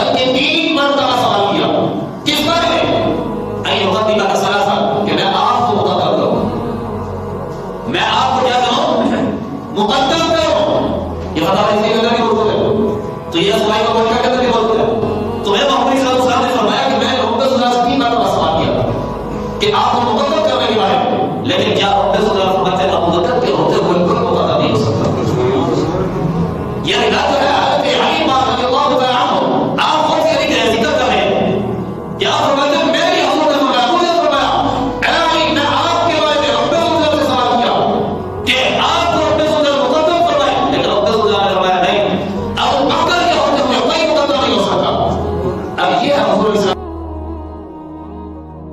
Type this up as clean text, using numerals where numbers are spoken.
بلکہ 3 مرتبہ سوال کیا. کس بارے میں؟ این مقدمہ کا ثلاثہ، کہ میں آپ کو مقدم کروں، میں آپ کو کیا کروں؟ مقدم کروں. یہ فتح اس لیے نہیں بولتے، تو یہ اسماعیل کو کیا کرتے بولتے، تمہیں محمد